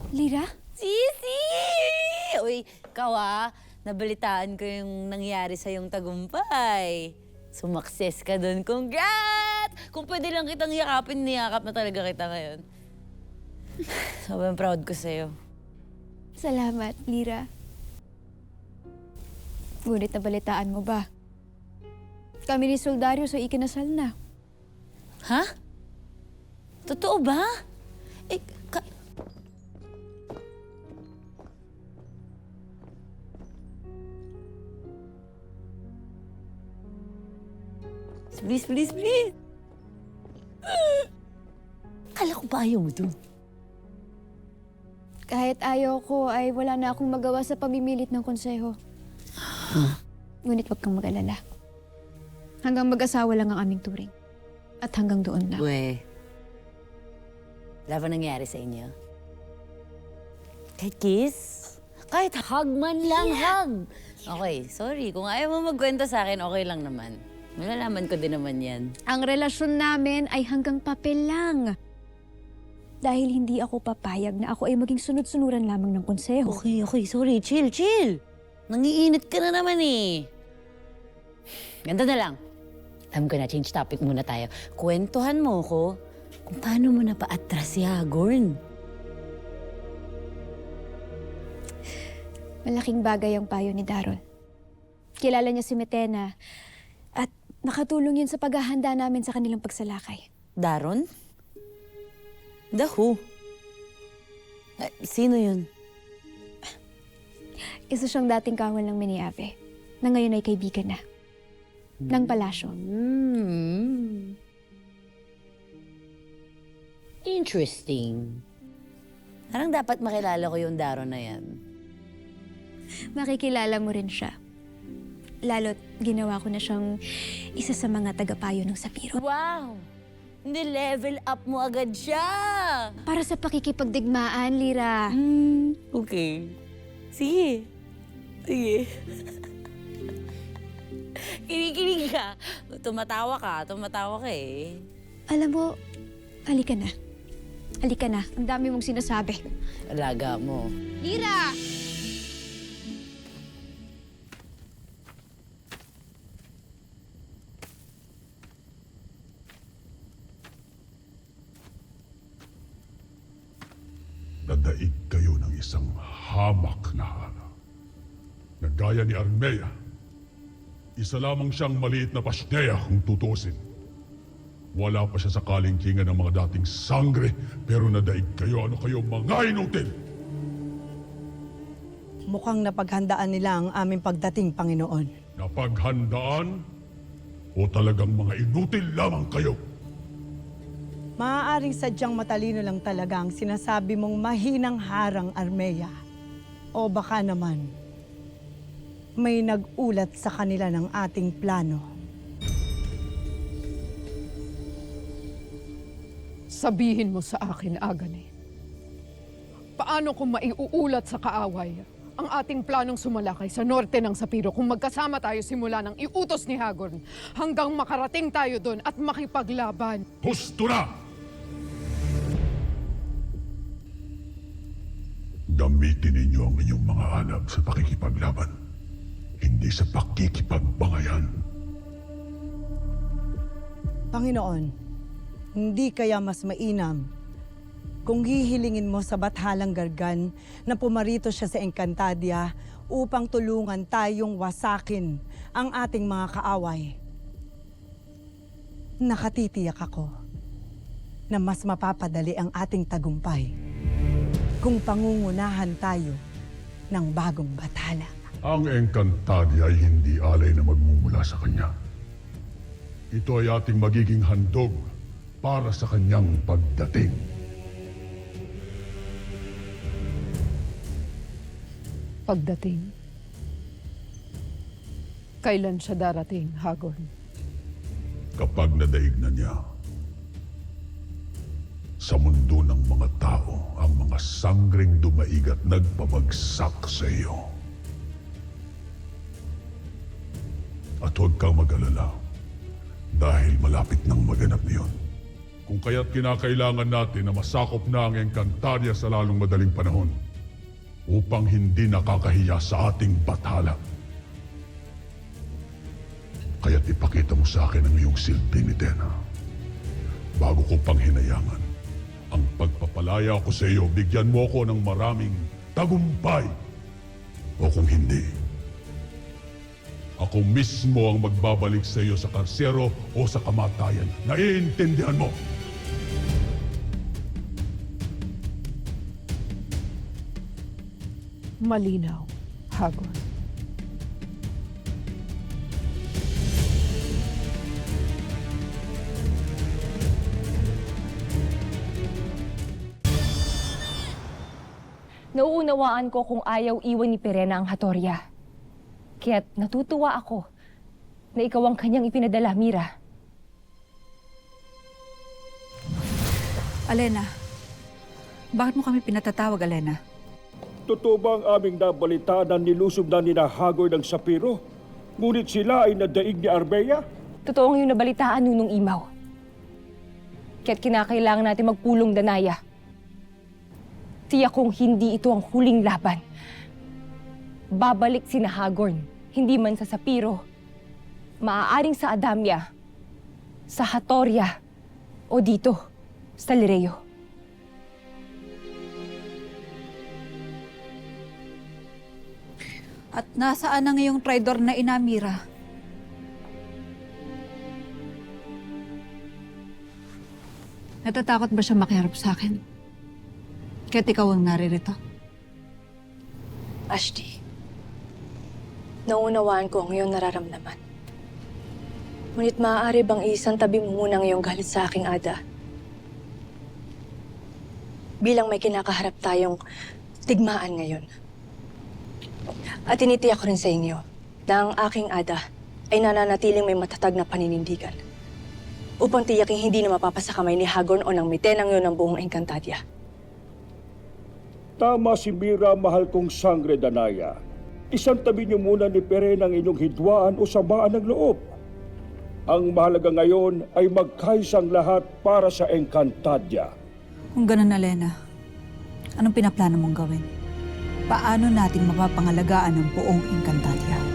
Lira? Sisi! Uy, ikaw nabalitaan ko yung nangyari sa yung tagumpay. Sumakses ka dun. Congrats! Kung pwede lang kitang yakapin, niyakap na talaga kita ngayon. Sobrang proud ko sa'yo. Salamat, Lira. Ngunit nabalitaan mo ba? Kami ni Soldario sa ikinasal na. Ha? Totoo ba? Eh, Please, please, please. Kala ko ba ayaw mo dun? Kahit ayaw ko ay wala na akong magawa sa pamimilit ng konseho. Ngunit wag kang mag-alala. Hanggang mag-asawa lang ang aming turing. At hanggang doon lang. We, wala ba nangyari sa inyo? Kahit kiss? Kahit hug man lang, hug! Okay, sorry. Kung ayaw mo magkwento sa akin, okay lang naman. Malalaman ko din naman yan. Ang relasyon namin ay hanggang papel lang. Dahil hindi ako papayag na ako ay maging sunod-sunuran lamang ng konseho. Okay, okay. Sorry. Chill, chill. Nangiinit ka na naman eh. Ganda na lang. Alam ko na, change topic muna tayo. Kwentuhan mo ko kung paano mo napa-atras si Hagorn. Malaking bagay ang payo ni Darol. Kilala niya si Metena at nakatulong yun sa paghahanda namin sa kanilang pagsalakay. Daron? The who? Sino yun? Isa siyang dating kawal ng Miniabe na ngayon ay kaibigan na. Ng palasyo. Interesting. Parang dapat makilala ko yung Daron na yan. Makikilala mo rin siya. Lalo't ginawa ko na siyang isa sa mga tagapayo ng Sapiro. Wow! Ni-level up mo agad siya! Para sa pakikipagdigmaan, Lira. Okay. Sige. Sige. Kinikilig ka. Tumatawa ka eh. Alam mo, halika na. Halika na. Ang dami mong sinasabi. Alaga mo. Lira! Nadaig kayo ng isang hamak na hana. Na gaya ni Armea, isa lamang siyang maliit na pasneya kung tutusin. Wala pa siya sa kalingkingan ng mga dating sangre, pero nadaig kayo. Ano kayo, mga inutil? Mukhang napaghandaan nila ang aming pagdating, Panginoon. Napaghandaan o talagang mga inutil lamang kayo? Maaaring sadyang matalino lang talaga ang sinasabi mong mahinang harang, Armea. O baka naman, may nag-ulat sa kanila ng ating plano. Sabihin mo sa akin, Agane. Paano kung maiuulat sa kaaway ang ating planong sumalakay sa norte ng Sapiro kung magkasama tayo simula ng iutos ni Hagorn hanggang makarating tayo doon at makipaglaban? Husto na! Gamitin ninyo ang inyong mga alab sa pakikipaglaban, hindi sa pakikipagbangayan. Panginoon, hindi kaya mas mainam kung hihilingin mo sa Bathalang Gargan na pumarito siya sa Encantadia upang tulungan tayong wasakin ang ating mga kaaway. Nakatitiyak ako na mas mapapadali ang ating tagumpay kung pangungunahan tayo ng bagong Bathalang. Ang Encantadia ay hindi alay na magmumula sa kanya. Ito ay ating magiging handog para sa kanyang pagdating. Pagdating, kailan siya darating, Hagorn? Kapag nadaig na niya, sa mundo ng mga tao, ang mga sanggring dumaig at nagpabagsak sa iyo. At huwag kang mag-alala dahil malapit nang maganap niyon. Kung kaya't kinakailangan natin na masakop na ang Encantadia sa lalong madaling panahon upang hindi nakakahiya sa ating bathala. Kaya't ipakita mo sa akin ang iyong silbi ni Dena. Bago ko pang hinayangan ang pagpapalaya ko sa iyo, bigyan mo ko ng maraming tagumpay. O kung hindi, ako mismo ang magbabalik sa iyo sa karsero o sa kamatayan. Naiintindihan mo? Malinaw, Hagor. Nauunawaan ko kung ayaw iwan ni Perena ang Hatoria. Kaya't natutuwa ako na ikaw ang kanyang ipinadala, Mira. Alena, bakit mo kami pinatatawag, Alena? Totoo ba ang aming nabalitaan na nilusob na ni Hagor ng Sapiro? Ngunit sila ay nadaig ni Arbea? Totoo ang iyong nabalitaan, Nunong Imaw. Kaya't kinakailangan natin magpulong, Danaya. Tiyak kong hindi ito ang huling laban. Babalik si Hagorn, hindi man sa Sapiro. Maaaring sa Adamya, sa Hatoria, o dito, sa Lireo. At nasaan ang iyong traidor na ina, Mira? Natatakot ba siya makiharap sa akin? Kaya't ikaw ang naririto? Ashti, nauunawaan ko ang iyong nararamdaman. Ngunit maaari bang isang tabi mo muna ang iyong galit sa aking Ada? Bilang may kinakaharap tayong tigmaan ngayon. At tinitiyak ko rin sa inyo na ang aking Ada ay nananatiling may matatag na paninindigan upang tiyaking hindi na mapapasakamay ni Hagorn o ng mitenang yun ng buong Encantadia. Tama si Mira, mahal kong sangre, Danaya. Isang tabi niyo muna ni Perena ang inyong hidwaan o samaan ng loob. Ang mahalaga ngayon ay magkaisang lahat para sa Encantadia. Kung ganun, Alena, anong pinaplano mong gawin? Paano natin mapapangalagaan ang buong Encantadia?